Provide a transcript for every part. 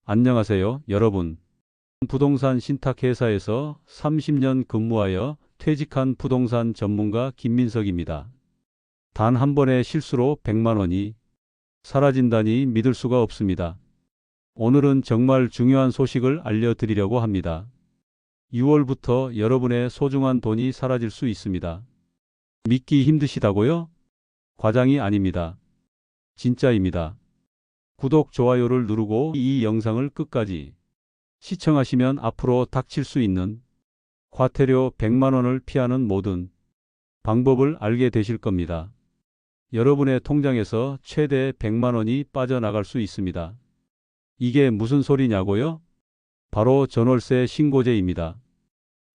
안녕하세요, 여러분. 부동산 신탁회사에서 30년 근무하여 퇴직한 부동산 전문가 김민석입니다. 단 한 번의 실수로 100만 원이 사라진다니 믿을 수가 없습니다. 오늘은 정말 중요한 소식을 알려드리려고 합니다. 6월부터 여러분의 소중한 돈이 사라질 수 있습니다. 믿기 힘드시다고요? 과장이 아닙니다. 진짜입니다. 구독, 좋아요를 누르고 이 영상을 끝까지 시청하시면 앞으로 닥칠 수 있는 과태료 100만 원을 피하는 모든 방법을 알게 되실 겁니다. 여러분의 통장에서 최대 100만 원이 빠져나갈 수 있습니다. 이게 무슨 소리냐고요? 바로 전월세 신고제입니다.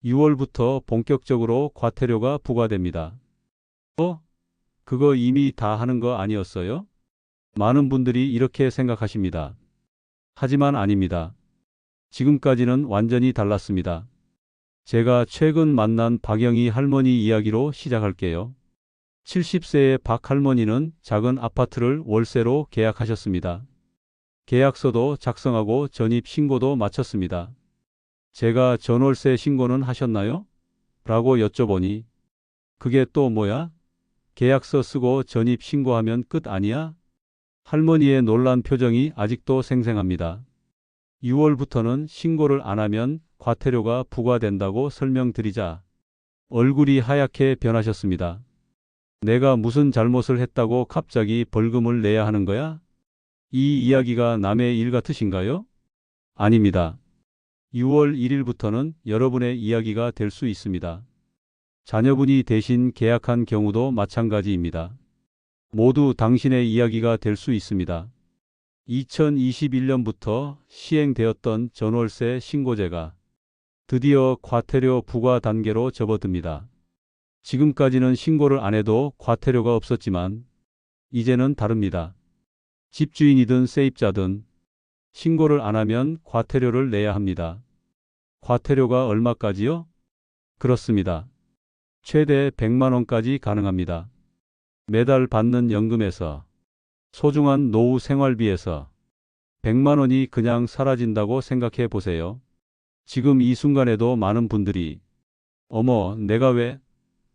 6월부터 본격적으로 과태료가 부과됩니다. 그거 이미 다 하는 거 아니었어요? 많은 분들이 이렇게 생각하십니다. 하지만 아닙니다. 지금까지는 완전히 달랐습니다. 제가 최근 만난 박영희 할머니 이야기로 시작할게요. 70세의 박 할머니는 작은 아파트를 월세로 계약하셨습니다. 계약서도 작성하고 전입 신고도 마쳤습니다. 제가 전월세 신고는 하셨나요? 라고 여쭤보니 그게 또 뭐야? 계약서 쓰고 전입 신고하면 끝 아니야? 할머니의 놀란 표정이 아직도 생생합니다. 6월부터는 신고를 안 하면 과태료가 부과된다고 설명드리자 얼굴이 하얗게 변하셨습니다. 내가 무슨 잘못을 했다고 갑자기 벌금을 내야 하는 거야? 이 이야기가 남의 일 같으신가요? 아닙니다. 6월 1일부터는 여러분의 이야기가 될 수 있습니다. 자녀분이 대신 계약한 경우도 마찬가지입니다. 모두 당신의 이야기가 될 수 있습니다. 2021년부터 시행되었던 전월세 신고제가 드디어 과태료 부과 단계로 접어듭니다. 지금까지는 신고를 안 해도 과태료가 없었지만 이제는 다릅니다. 집주인이든 세입자든 신고를 안 하면 과태료를 내야 합니다. 과태료가 얼마까지요? 그렇습니다. 최대 100만 원까지 가능합니다. 매달 받는 연금에서 소중한 노후 생활비에서 100만 원이 그냥 사라진다고 생각해 보세요. 지금 이 순간에도 많은 분들이 어머, 내가 왜?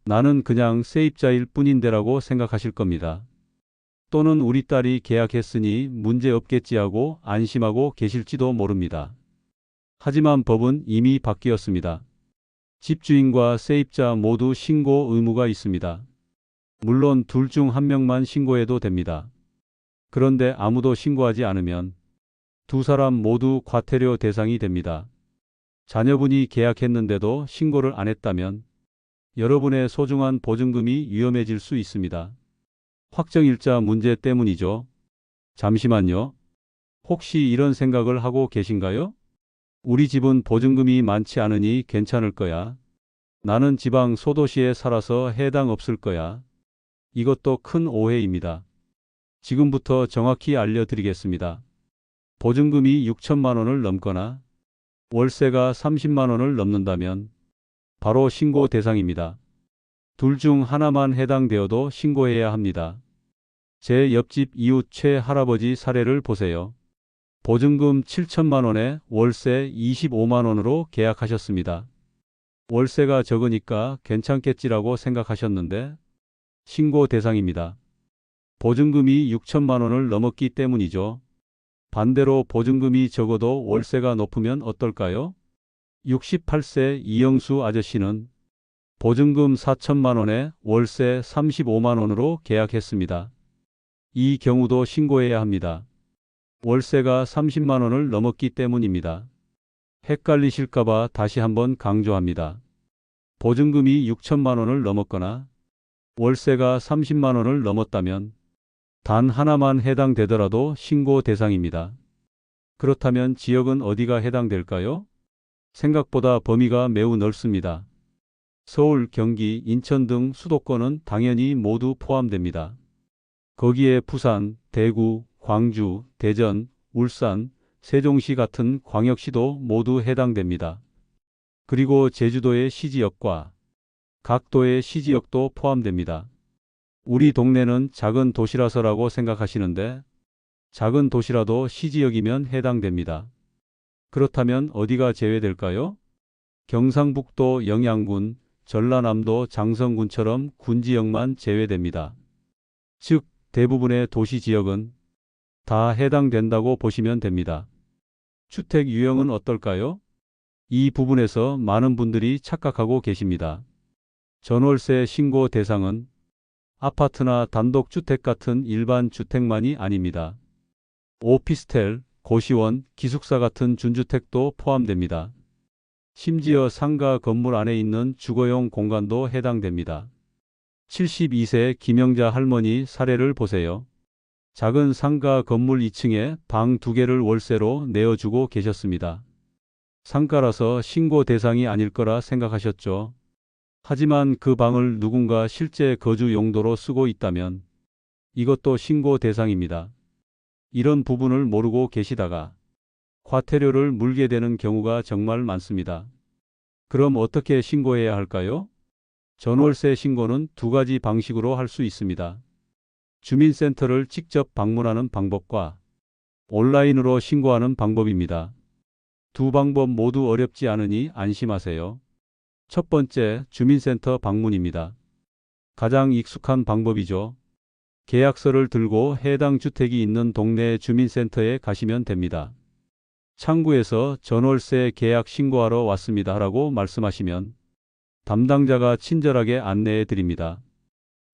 나는 그냥 세입자일 뿐인데라고 생각하실 겁니다. 또는 우리 딸이 계약했으니 문제 없겠지 하고 안심하고 계실지도 모릅니다. 하지만 법은 이미 바뀌었습니다. 집주인과 세입자 모두 신고 의무가 있습니다. 물론 둘 중 한 명만 신고해도 됩니다. 그런데 아무도 신고하지 않으면 두 사람 모두 과태료 대상이 됩니다. 자녀분이 계약했는데도 신고를 안 했다면 여러분의 소중한 보증금이 위험해질 수 있습니다. 확정일자 문제 때문이죠. 잠시만요. 혹시 이런 생각을 하고 계신가요? 우리 집은 보증금이 많지 않으니 괜찮을 거야. 나는 지방 소도시에 살아서 해당 없을 거야. 이것도 큰 오해입니다. 지금부터 정확히 알려드리겠습니다. 보증금이 6천만 원을 넘거나 월세가 30만 원을 넘는다면 바로 신고 대상입니다. 둘 중 하나만 해당되어도 신고해야 합니다. 제 옆집 이웃 최 할아버지 사례를 보세요. 보증금 7천만 원에 월세 25만 원으로 계약하셨습니다. 월세가 적으니까 괜찮겠지라고 생각하셨는데 신고 대상입니다. 보증금이 6천만 원을 넘었기 때문이죠. 반대로 보증금이 적어도 월세가 높으면 어떨까요? 68세 이영수 아저씨는 보증금 4천만 원에 월세 35만 원으로 계약했습니다. 이 경우도 신고해야 합니다. 월세가 30만 원을 넘었기 때문입니다. 헷갈리실까봐 다시 한번 강조합니다. 보증금이 6천만 원을 넘었거나 월세가 30만 원을 넘었다면 단 하나만 해당되더라도 신고 대상입니다. 그렇다면 지역은 어디가 해당될까요? 생각보다 범위가 매우 넓습니다. 서울, 경기, 인천 등 수도권은 당연히 모두 포함됩니다. 거기에 부산, 대구, 광주, 대전, 울산, 세종시 같은 광역시도 모두 해당됩니다. 그리고 제주도의 시지역과 각 도의 시지역도 포함됩니다. 우리 동네는 작은 도시라서라고 생각하시는데 작은 도시라도 시지역이면 해당됩니다. 그렇다면 어디가 제외될까요? 경상북도 영양군, 전라남도 장성군처럼 군지역만 제외됩니다. 즉, 대부분의 도시 지역은 다 해당된다고 보시면 됩니다. 주택 유형은 어떨까요? 이 부분에서 많은 분들이 착각하고 계십니다. 전월세 신고 대상은 아파트나 단독주택 같은 일반 주택만이 아닙니다. 오피스텔, 고시원, 기숙사 같은 준주택도 포함됩니다. 심지어 상가 건물 안에 있는 주거용 공간도 해당됩니다. 72세 김영자 할머니 사례를 보세요. 작은 상가 건물 2층에 방 2개를 월세로 내어주고 계셨습니다. 상가라서 신고 대상이 아닐 거라 생각하셨죠. 하지만 그 방을 누군가 실제 거주 용도로 쓰고 있다면 이것도 신고 대상입니다. 이런 부분을 모르고 계시다가 과태료를 물게 되는 경우가 정말 많습니다. 그럼 어떻게 신고해야 할까요? 전월세 신고는 두 가지 방식으로 할 수 있습니다. 주민센터를 직접 방문하는 방법과 온라인으로 신고하는 방법입니다. 두 방법 모두 어렵지 않으니 안심하세요. 첫 번째, 주민센터 방문입니다. 가장 익숙한 방법이죠. 계약서를 들고 해당 주택이 있는 동네 주민센터에 가시면 됩니다. 창구에서 전월세 계약 신고하러 왔습니다 라고 말씀하시면 담당자가 친절하게 안내해 드립니다.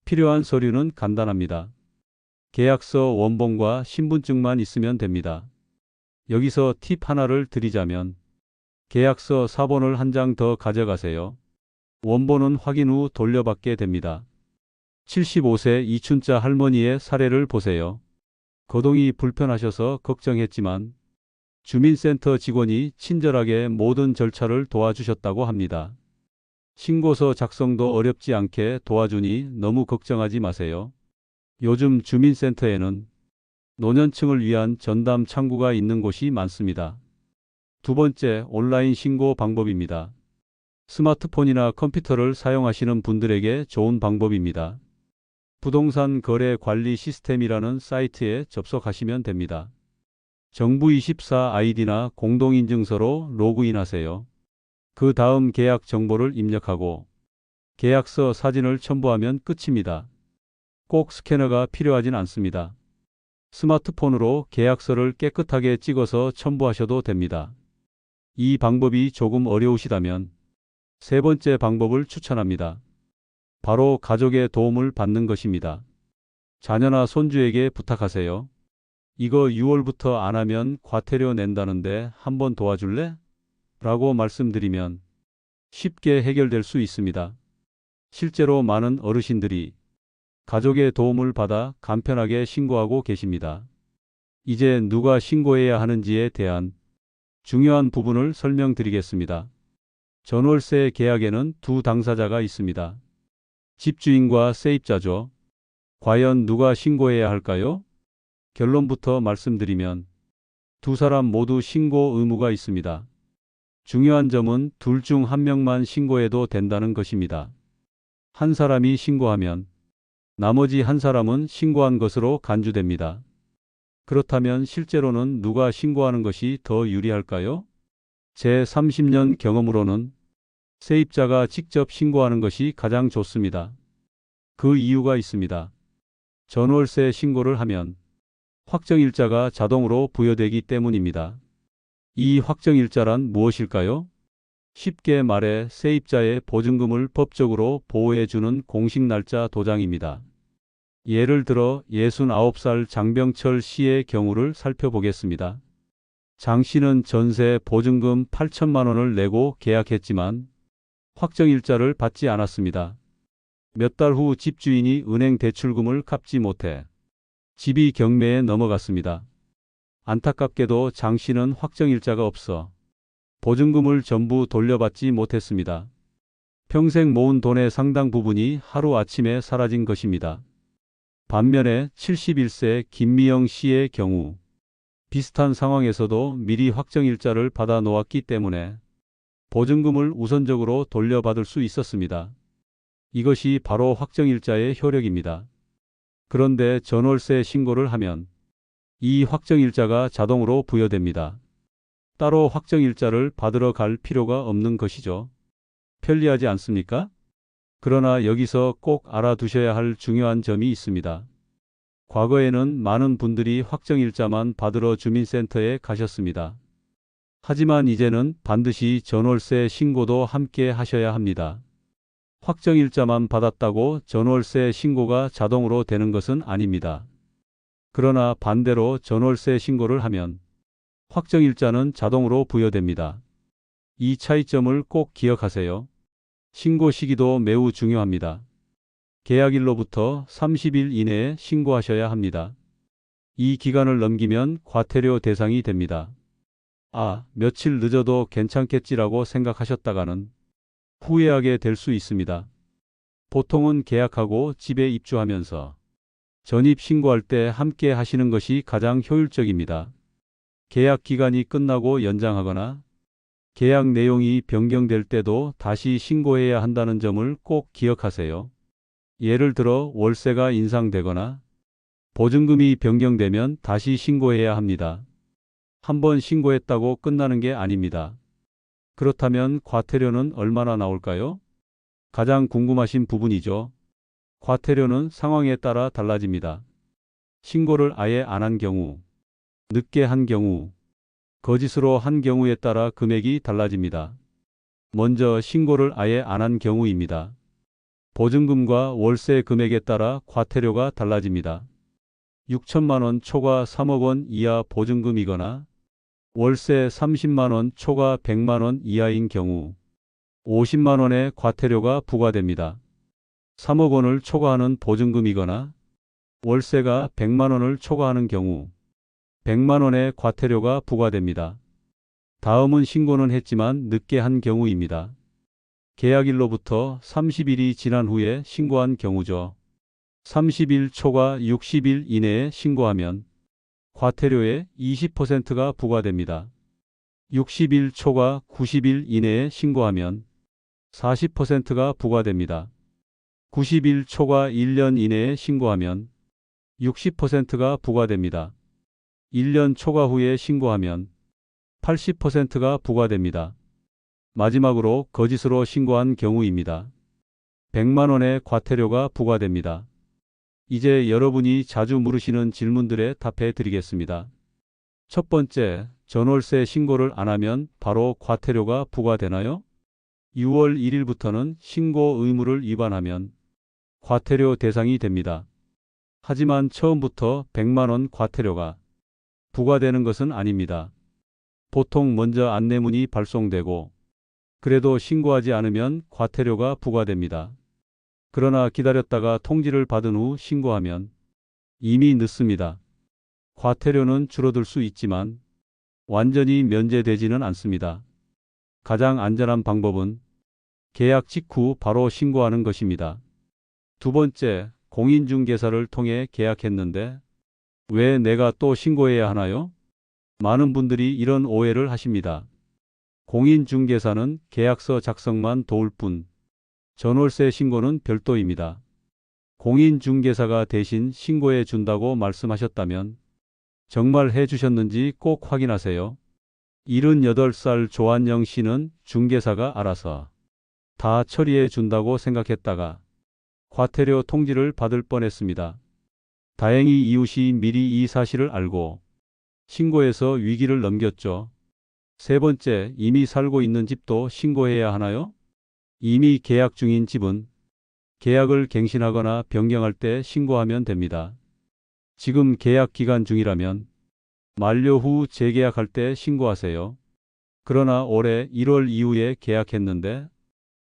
필요한 서류는 간단합니다. 계약서 원본과 신분증만 있으면 됩니다. 여기서 팁 하나를 드리자면 계약서 사본을 한 장 더 가져가세요. 원본은 확인 후 돌려받게 됩니다. 75세 이춘자 할머니의 사례를 보세요. 거동이 불편하셔서 걱정했지만 주민센터 직원이 친절하게 모든 절차를 도와주셨다고 합니다. 신고서 작성도 어렵지 않게 도와주니 너무 걱정하지 마세요. 요즘 주민센터에는 노년층을 위한 전담 창구가 있는 곳이 많습니다. 두 번째, 온라인 신고 방법입니다. 스마트폰이나 컴퓨터를 사용하시는 분들에게 좋은 방법입니다. 부동산 거래 관리 시스템이라는 사이트에 접속하시면 됩니다. 정부24 아이디나 공동인증서로 로그인하세요. 그 다음 계약 정보를 입력하고 계약서 사진을 첨부하면 끝입니다. 꼭 스캐너가 필요하진 않습니다. 스마트폰으로 계약서를 깨끗하게 찍어서 첨부하셔도 됩니다. 이 방법이 조금 어려우시다면 세 번째 방법을 추천합니다. 바로 가족의 도움을 받는 것입니다. 자녀나 손주에게 부탁하세요. 이거 6월부터 안 하면 과태료 낸다는데 한번 도와줄래? 라고 말씀드리면 쉽게 해결될 수 있습니다. 실제로 많은 어르신들이 가족의 도움을 받아 간편하게 신고하고 계십니다. 이제 누가 신고해야 하는지에 대한 중요한 부분을 설명드리겠습니다. 전월세 계약에는 두 당사자가 있습니다. 집주인과 세입자죠. 과연 누가 신고해야 할까요? 결론부터 말씀드리면 두 사람 모두 신고 의무가 있습니다. 중요한 점은 둘 중 한 명만 신고해도 된다는 것입니다. 한 사람이 신고하면 나머지 한 사람은 신고한 것으로 간주됩니다. 그렇다면 실제로는 누가 신고하는 것이 더 유리할까요? 제 30년 경험으로는 세입자가 직접 신고하는 것이 가장 좋습니다. 그 이유가 있습니다. 전월세 신고를 하면 확정일자가 자동으로 부여되기 때문입니다. 이 확정일자란 무엇일까요? 쉽게 말해 세입자의 보증금을 법적으로 보호해주는 공식날짜 도장입니다. 예를 들어 69살 장병철 씨의 경우를 살펴보겠습니다. 장 씨는 전세 보증금 8천만 원을 내고 계약했지만 확정일자를 받지 않았습니다. 몇 달 후 집주인이 은행 대출금을 갚지 못해 집이 경매에 넘어갔습니다. 안타깝게도 장 씨는 확정일자가 없어 보증금을 전부 돌려받지 못했습니다. 평생 모은 돈의 상당 부분이 하루아침에 사라진 것입니다. 반면에 71세 김미영 씨의 경우 비슷한 상황에서도 미리 확정일자를 받아 놓았기 때문에 보증금을 우선적으로 돌려받을 수 있었습니다. 이것이 바로 확정일자의 효력입니다. 그런데 전월세 신고를 하면 이 확정일자가 자동으로 부여됩니다. 따로 확정일자를 받으러 갈 필요가 없는 것이죠. 편리하지 않습니까? 그러나 여기서 꼭 알아두셔야 할 중요한 점이 있습니다. 과거에는 많은 분들이 확정일자만 받으러 주민센터에 가셨습니다. 하지만 이제는 반드시 전월세 신고도 함께 하셔야 합니다. 확정일자만 받았다고 전월세 신고가 자동으로 되는 것은 아닙니다. 그러나 반대로 전월세 신고를 하면 확정일자는 자동으로 부여됩니다. 이 차이점을 꼭 기억하세요. 신고 시기도 매우 중요합니다. 계약일로부터 30일 이내에 신고하셔야 합니다. 이 기간을 넘기면 과태료 대상이 됩니다. 며칠 늦어도 괜찮겠지라고 생각하셨다가는 후회하게 될 수 있습니다. 보통은 계약하고 집에 입주하면서 전입 신고할 때 함께 하시는 것이 가장 효율적입니다. 계약 기간이 끝나고 연장하거나 계약 내용이 변경될 때도 다시 신고해야 한다는 점을 꼭 기억하세요. 예를 들어 월세가 인상되거나 보증금이 변경되면 다시 신고해야 합니다. 한번 신고했다고 끝나는 게 아닙니다. 그렇다면 과태료는 얼마나 나올까요? 가장 궁금하신 부분이죠. 과태료는 상황에 따라 달라집니다. 신고를 아예 안 한 경우, 늦게 한 경우, 거짓으로 한 경우에 따라 금액이 달라집니다. 먼저 신고를 아예 안 한 경우입니다. 보증금과 월세 금액에 따라 과태료가 달라집니다. 6천만 원 초과 3억 원 이하 보증금이거나 월세 30만 원 초과 100만 원 이하인 경우 50만 원의 과태료가 부과됩니다. 3억 원을 초과하는 보증금이거나 월세가 100만 원을 초과하는 경우 100만 원의 과태료가 부과됩니다. 다음은 신고는 했지만 늦게 한 경우입니다. 계약일로부터 30일이 지난 후에 신고한 경우죠. 30일 초과 60일 이내에 신고하면 과태료의 20%가 부과됩니다. 60일 초과 90일 이내에 신고하면 40%가 부과됩니다. 90일 초과 1년 이내에 신고하면 60%가 부과됩니다. 1년 초과 후에 신고하면 80%가 부과됩니다. 마지막으로 거짓으로 신고한 경우입니다. 100만 원의 과태료가 부과됩니다. 이제 여러분이 자주 물으시는 질문들에 답해 드리겠습니다. 첫 번째, 전월세 신고를 안 하면 바로 과태료가 부과되나요? 6월 1일부터는 신고 의무를 위반하면 과태료 대상이 됩니다. 하지만 처음부터 100만 원 과태료가 부과되는 것은 아닙니다. 보통 먼저 안내문이 발송되고 그래도 신고하지 않으면 과태료가 부과됩니다. 그러나 기다렸다가 통지를 받은 후 신고하면 이미 늦습니다. 과태료는 줄어들 수 있지만 완전히 면제되지는 않습니다. 가장 안전한 방법은 계약 직후 바로 신고하는 것입니다. 두 번째, 공인중개사를 통해 계약했는데 왜 내가 또 신고해야 하나요? 많은 분들이 이런 오해를 하십니다. 공인중개사는 계약서 작성만 도울 뿐 전월세 신고는 별도입니다. 공인중개사가 대신 신고해 준다고 말씀하셨다면 정말 해주셨는지 꼭 확인하세요. 78살 조한영 씨는 중개사가 알아서 다 처리해 준다고 생각했다가 과태료 통지를 받을 뻔했습니다. 다행히 이웃이 미리 이 사실을 알고 신고해서 위기를 넘겼죠. 세 번째, 이미 살고 있는 집도 신고해야 하나요? 이미 계약 중인 집은 계약을 갱신하거나 변경할 때 신고하면 됩니다. 지금 계약 기간 중이라면 만료 후 재계약할 때 신고하세요. 그러나 올해 1월 이후에 계약했는데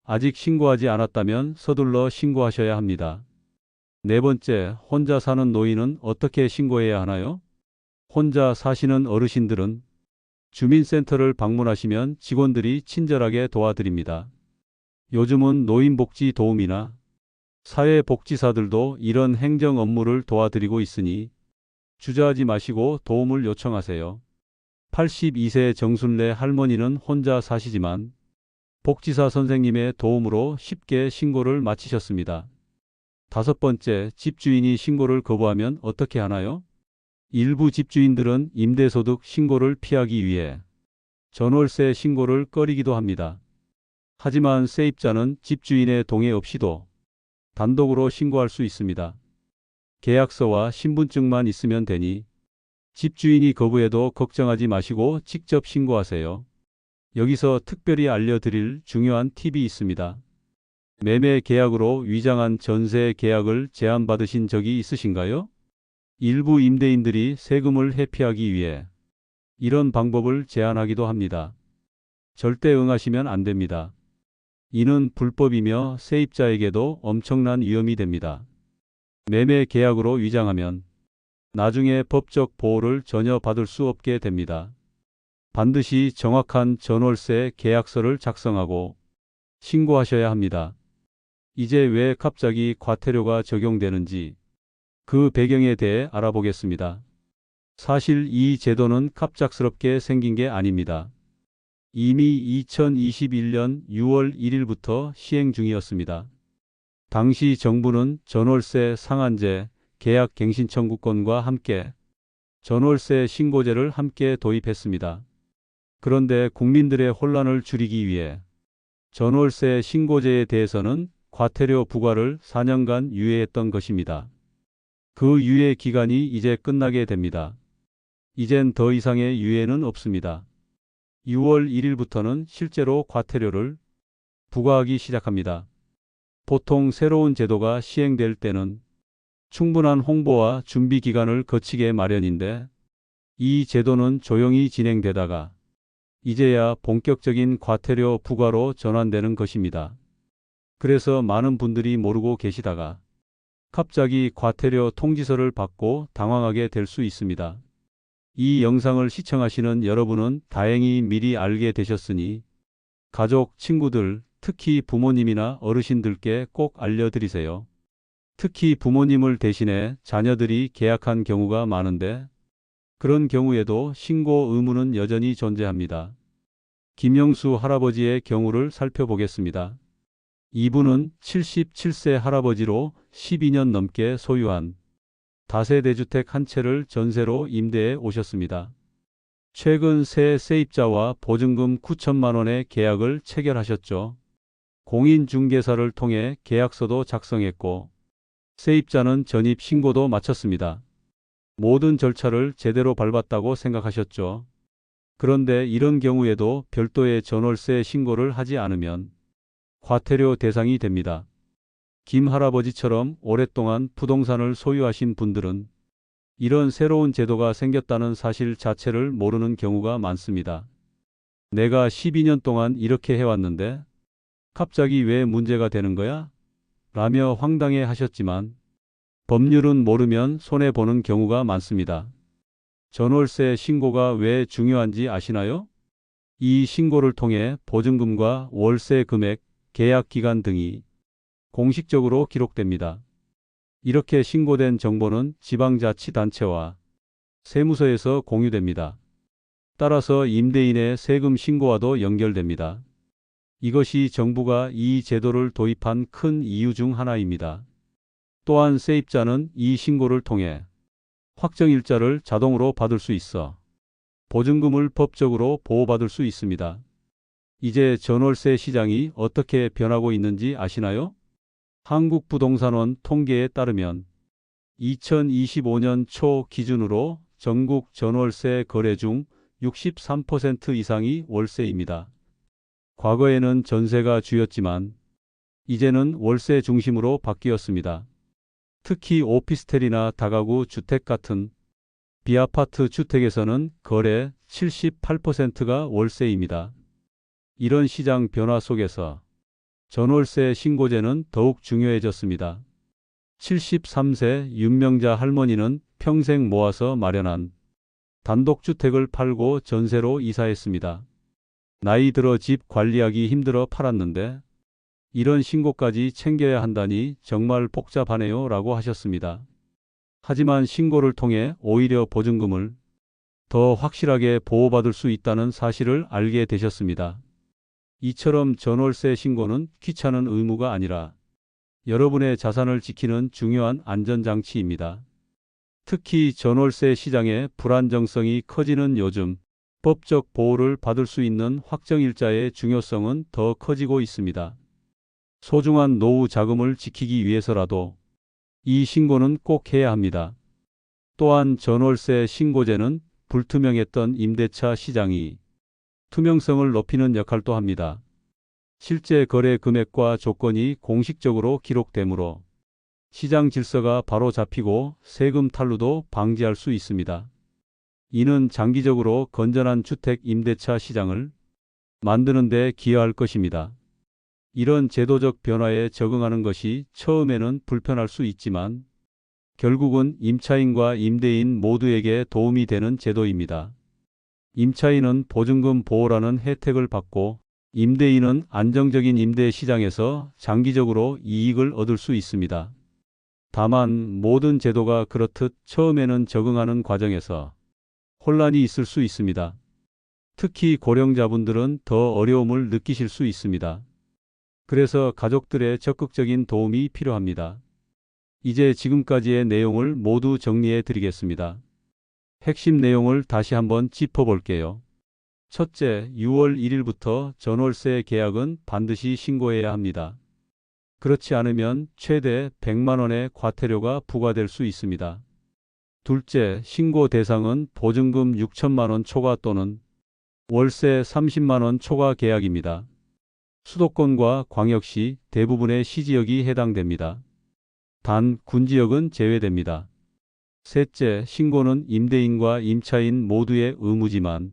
아직 신고하지 않았다면 서둘러 신고하셔야 합니다. 네 번째, 혼자 사는 노인은 어떻게 신고해야 하나요? 혼자 사시는 어르신들은 주민센터를 방문하시면 직원들이 친절하게 도와드립니다. 요즘은 노인복지 도우미나 사회복지사들도 이런 행정 업무를 도와드리고 있으니 주저하지 마시고 도움을 요청하세요. 82세 정순래 할머니는 혼자 사시지만 복지사 선생님의 도움으로 쉽게 신고를 마치셨습니다. 다섯 번째, 집주인이 신고를 거부하면 어떻게 하나요? 일부 집주인들은 임대소득 신고를 피하기 위해 전월세 신고를 꺼리기도 합니다. 하지만 세입자는 집주인의 동의 없이도 단독으로 신고할 수 있습니다. 계약서와 신분증만 있으면 되니 집주인이 거부해도 걱정하지 마시고 직접 신고하세요. 여기서 특별히 알려드릴 중요한 팁이 있습니다. 매매 계약으로 위장한 전세 계약을 제안받으신 적이 있으신가요? 일부 임대인들이 세금을 회피하기 위해 이런 방법을 제안하기도 합니다. 절대 응하시면 안 됩니다. 이는 불법이며 세입자에게도 엄청난 위험이 됩니다. 매매 계약으로 위장하면 나중에 법적 보호를 전혀 받을 수 없게 됩니다. 반드시 정확한 전월세 계약서를 작성하고 신고하셔야 합니다. 이제 왜 갑자기 과태료가 적용되는지 그 배경에 대해 알아보겠습니다. 사실 이 제도는 갑작스럽게 생긴 게 아닙니다. 이미 2021년 6월 1일부터 시행 중이었습니다. 당시 정부는 전월세 상한제, 계약 갱신 청구권과 함께 전월세 신고제를 함께 도입했습니다. 그런데 국민들의 혼란을 줄이기 위해 전월세 신고제에 대해서는 과태료 부과를 4년간 유예했던 것입니다. 그 유예 기간이 이제 끝나게 됩니다. 이젠 더 이상의 유예는 없습니다. 6월 1일부터는 실제로 과태료를 부과하기 시작합니다. 보통 새로운 제도가 시행될 때는 충분한 홍보와 준비 기간을 거치게 마련인데 이 제도는 조용히 진행되다가 이제야 본격적인 과태료 부과로 전환되는 것입니다. 그래서 많은 분들이 모르고 계시다가 갑자기 과태료 통지서를 받고 당황하게 될 수 있습니다. 이 영상을 시청하시는 여러분은 다행히 미리 알게 되셨으니 가족, 친구들, 특히 부모님이나 어르신들께 꼭 알려드리세요. 특히 부모님을 대신해 자녀들이 계약한 경우가 많은데 그런 경우에도 신고 의무는 여전히 존재합니다. 김영수 할아버지의 경우를 살펴보겠습니다. 이분은 77세 할아버지로 12년 넘게 소유한 다세대 주택 한 채를 전세로 임대해 오셨습니다. 최근 새 세입자와 보증금 9천만 원의 계약을 체결하셨죠. 공인중개사를 통해 계약서도 작성했고 세입자는 전입 신고도 마쳤습니다. 모든 절차를 제대로 밟았다고 생각하셨죠. 그런데 이런 경우에도 별도의 전월세 신고를 하지 않으면 과태료 대상이 됩니다. 김 할아버지처럼 오랫동안 부동산을 소유하신 분들은 이런 새로운 제도가 생겼다는 사실 자체를 모르는 경우가 많습니다. 내가 12년 동안 이렇게 해왔는데 갑자기 왜 문제가 되는 거야? 라며 황당해 하셨지만 법률은 모르면 손해보는 경우가 많습니다. 전월세 신고가 왜 중요한지 아시나요? 이 신고를 통해 보증금과 월세 금액, 계약 기간 등이 공식적으로 기록됩니다. 이렇게 신고된 정보는 지방자치단체와 세무서에서 공유됩니다. 따라서 임대인의 세금 신고와도 연결됩니다. 이것이 정부가 이 제도를 도입한 큰 이유 중 하나입니다. 또한 세입자는 이 신고를 통해 확정일자를 자동으로 받을 수 있어 보증금을 법적으로 보호받을 수 있습니다. 이제 전월세 시장이 어떻게 변하고 있는지 아시나요? 한국부동산원 통계에 따르면 2025년 초 기준으로 전국 전월세 거래 중 63% 이상이 월세입니다. 과거에는 전세가 주였지만 이제는 월세 중심으로 바뀌었습니다. 특히 오피스텔이나 다가구 주택 같은 비아파트 주택에서는 거래 78%가 월세입니다. 이런 시장 변화 속에서 전월세 신고제는 더욱 중요해졌습니다. 73세 윤명자 할머니는 평생 모아서 마련한 단독주택을 팔고 전세로 이사했습니다. 나이 들어 집 관리하기 힘들어 팔았는데 이런 신고까지 챙겨야 한다니 정말 복잡하네요 라고 하셨습니다. 하지만 신고를 통해 오히려 보증금을 더 확실하게 보호받을 수 있다는 사실을 알게 되셨습니다. 이처럼 전월세 신고는 귀찮은 의무가 아니라 여러분의 자산을 지키는 중요한 안전장치입니다. 특히 전월세 시장의 불안정성이 커지는 요즘 법적 보호를 받을 수 있는 확정일자의 중요성은 더 커지고 있습니다. 소중한 노후 자금을 지키기 위해서라도 이 신고는 꼭 해야 합니다. 또한 전월세 신고제는 불투명했던 임대차 시장이 투명성을 높이는 역할도 합니다. 실제 거래 금액과 조건이 공식적으로 기록되므로 시장 질서가 바로 잡히고 세금 탈루도 방지할 수 있습니다. 이는 장기적으로 건전한 주택 임대차 시장을 만드는 데 기여할 것입니다. 이런 제도적 변화에 적응하는 것이 처음에는 불편할 수 있지만 결국은 임차인과 임대인 모두에게 도움이 되는 제도입니다. 임차인은 보증금 보호라는 혜택을 받고 임대인은 안정적인 임대 시장에서 장기적으로 이익을 얻을 수 있습니다. 다만 모든 제도가 그렇듯 처음에는 적응하는 과정에서 혼란이 있을 수 있습니다. 특히 고령자분들은 더 어려움을 느끼실 수 있습니다. 그래서 가족들의 적극적인 도움이 필요합니다. 이제 지금까지의 내용을 모두 정리해 드리겠습니다. 핵심 내용을 다시 한번 짚어볼게요. 첫째, 6월 1일부터 전월세 계약은 반드시 신고해야 합니다. 그렇지 않으면 최대 100만 원의 과태료가 부과될 수 있습니다. 둘째, 신고 대상은 보증금 6천만 원 초과 또는 월세 30만 원 초과 계약입니다. 수도권과 광역시 대부분의 시지역이 해당됩니다. 단, 군지역은 제외됩니다. 셋째, 신고는 임대인과 임차인 모두의 의무지만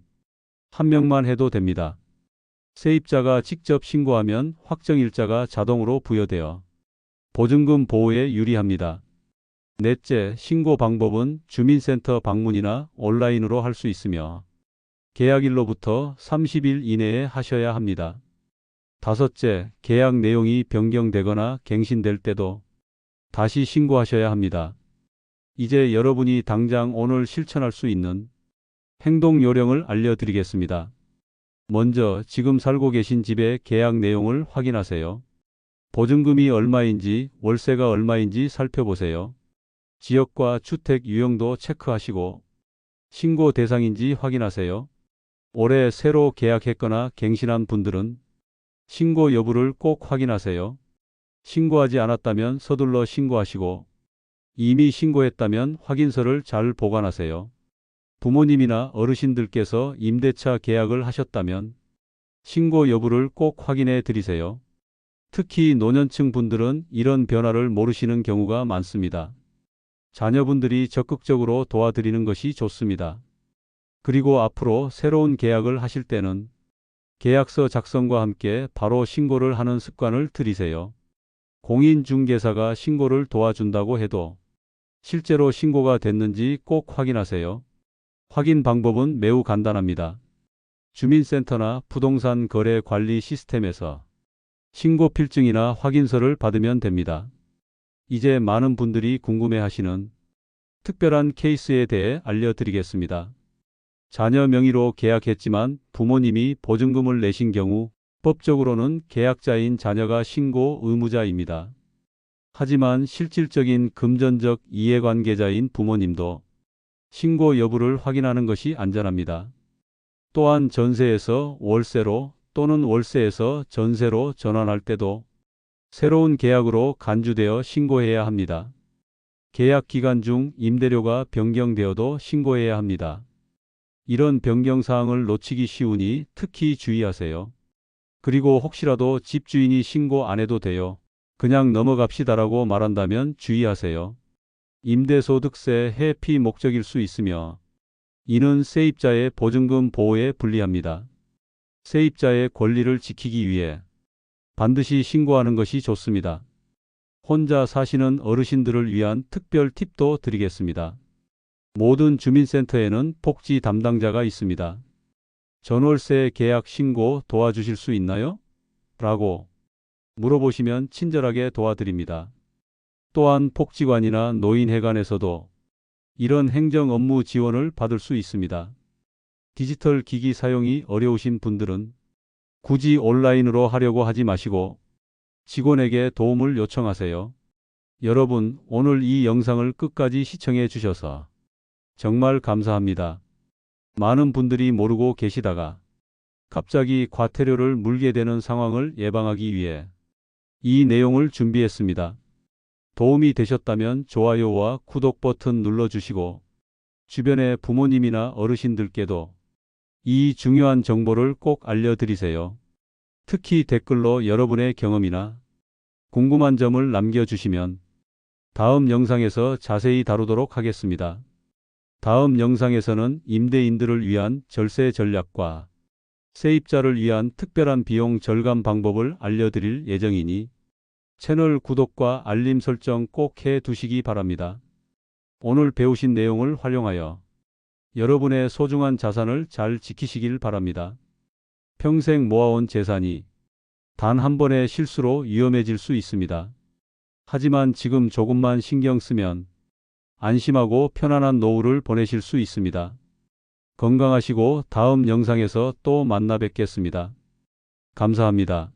한 명만 해도 됩니다. 세입자가 직접 신고하면 확정일자가 자동으로 부여되어 보증금 보호에 유리합니다. 넷째, 신고 방법은 주민센터 방문이나 온라인으로 할 수 있으며 계약일로부터 30일 이내에 하셔야 합니다. 다섯째, 계약 내용이 변경되거나 갱신될 때도 다시 신고하셔야 합니다. 이제 여러분이 당장 오늘 실천할 수 있는 행동 요령을 알려드리겠습니다. 먼저 지금 살고 계신 집의 계약 내용을 확인하세요. 보증금이 얼마인지, 월세가 얼마인지 살펴보세요. 지역과 주택 유형도 체크하시고 신고 대상인지 확인하세요. 올해 새로 계약했거나 갱신한 분들은 신고 여부를 꼭 확인하세요. 신고하지 않았다면 서둘러 신고하시고 이미 신고했다면 확인서를 잘 보관하세요. 부모님이나 어르신들께서 임대차 계약을 하셨다면 신고 여부를 꼭 확인해 드리세요. 특히 노년층 분들은 이런 변화를 모르시는 경우가 많습니다. 자녀분들이 적극적으로 도와드리는 것이 좋습니다. 그리고 앞으로 새로운 계약을 하실 때는 계약서 작성과 함께 바로 신고를 하는 습관을 들이세요. 공인중개사가 신고를 도와준다고 해도 실제로 신고가 됐는지 꼭 확인하세요. 확인 방법은 매우 간단합니다. 주민센터나 부동산 거래 관리 시스템에서 신고 필증이나 확인서를 받으면 됩니다. 이제 많은 분들이 궁금해하시는 특별한 케이스에 대해 알려드리겠습니다. 자녀 명의로 계약했지만 부모님이 보증금을 내신 경우 법적으로는 계약자인 자녀가 신고 의무자입니다. 하지만 실질적인 금전적 이해관계자인 부모님도 신고 여부를 확인하는 것이 안전합니다. 또한 전세에서 월세로 또는 월세에서 전세로 전환할 때도 새로운 계약으로 간주되어 신고해야 합니다. 계약 기간 중 임대료가 변경되어도 신고해야 합니다. 이런 변경 사항을 놓치기 쉬우니 특히 주의하세요. 그리고 혹시라도 집주인이 신고 안 해도 돼요, 그냥 넘어갑시다라고 말한다면 주의하세요. 임대소득세 회피 목적일 수 있으며 이는 세입자의 보증금 보호에 불리합니다. 세입자의 권리를 지키기 위해 반드시 신고하는 것이 좋습니다. 혼자 사시는 어르신들을 위한 특별 팁도 드리겠습니다. 모든 주민센터에는 복지 담당자가 있습니다. 전월세 계약 신고 도와주실 수 있나요? 라고 물어보시면 친절하게 도와드립니다. 또한 복지관이나 노인회관에서도 이런 행정 업무 지원을 받을 수 있습니다. 디지털 기기 사용이 어려우신 분들은 굳이 온라인으로 하려고 하지 마시고 직원에게 도움을 요청하세요. 여러분, 오늘 이 영상을 끝까지 시청해 주셔서 정말 감사합니다. 많은 분들이 모르고 계시다가 갑자기 과태료를 물게 되는 상황을 예방하기 위해 이 내용을 준비했습니다. 도움이 되셨다면 좋아요와 구독 버튼 눌러주시고 주변의 부모님이나 어르신들께도 이 중요한 정보를 꼭 알려드리세요. 특히 댓글로 여러분의 경험이나 궁금한 점을 남겨주시면 다음 영상에서 자세히 다루도록 하겠습니다. 다음 영상에서는 임대인들을 위한 절세 전략과 세입자를 위한 특별한 비용 절감 방법을 알려드릴 예정이니 채널 구독과 알림 설정 꼭 해 두시기 바랍니다. 오늘 배우신 내용을 활용하여 여러분의 소중한 자산을 잘 지키시길 바랍니다. 평생 모아온 재산이 단 한 번의 실수로 위험해질 수 있습니다. 하지만 지금 조금만 신경 쓰면 안심하고 편안한 노후를 보내실 수 있습니다. 건강하시고 다음 영상에서 또 만나 뵙겠습니다. 감사합니다.